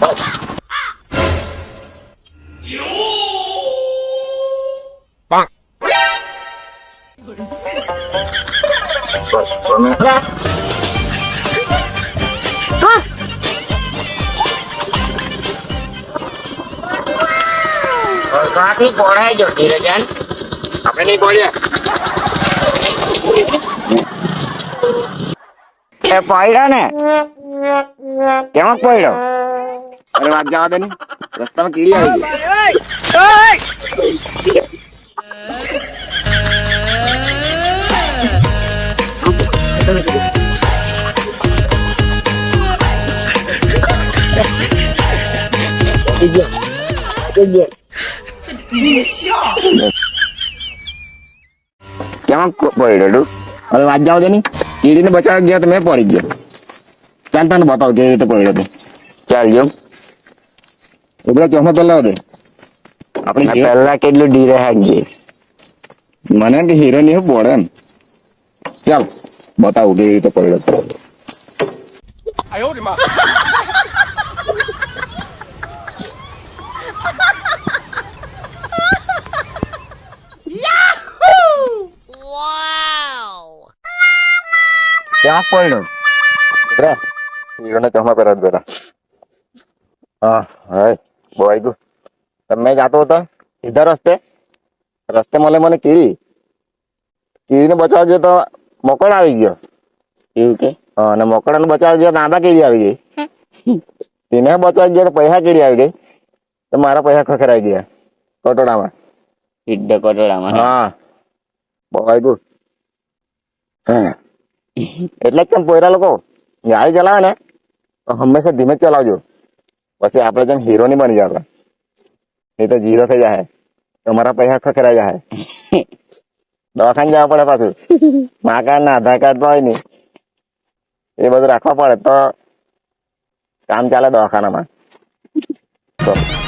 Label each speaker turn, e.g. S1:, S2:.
S1: કાથી પડાય જો ધીરજન આપણે નહીં પડ્યા એ પડ્યો ને કેમ પડ્યો
S2: અરે વાત જવા દે ની રસ્તામાં કીડી આવી ગઈ
S1: કેમ પડ્યો તું
S2: હવે વાત જવા દે ની કીડીને બચાવવા ગયા તો મેં પડી ગયો ચાલ તને બતાવ કેવી રીતે પડ્યો તો
S1: ચાલ જો
S2: એ બધા ચોખમાં પેલા દે આપણે
S1: પહેલા કેટલું ડીરે હાકજે
S2: મને કે હીરો ની પડે એમ ચાલ બતાવું કેવી રીતે પડ્યો તો
S1: ક્યાં પડ્યો
S2: હીરો ને ચોખમાં પહેલા પેલા હા હાય બહુ આવી ગયું તમે જાતો હતો સીધા રસ્તે મને કીડીને બચાવ ગયો તો મોકળ આવી ગયો
S1: એવું કે
S2: હા અને મોકળાને બચાવ ગયો તો આંબા કીડી આવી ગઈ તેને બચાવ ગયો તો પૈસા કીડી આવી ગઈ તો મારા પૈસા ખખરાઈ ગયા કટોડામાં
S1: સીધા કટોળામાં
S2: હા બહુ આવી ગયું હા એટલે જ કેમ પોયરા લોકો ગાડી ચલાવે ને તો હંમેશા ધીમે જ ચલાવજો પછી આપણે જેમ હીરો ની બની જાય એ તો જીરો થઈ જાય તમારા પૈસા ખખરાઈ જાય દવાખાને જવા પડે પાછું મા કાર્ડ ના આધાર કાર્ડ તો હોય નહીં એ બધું રાખવા પડે તો કામ ચાલે દવાખાનામાં તો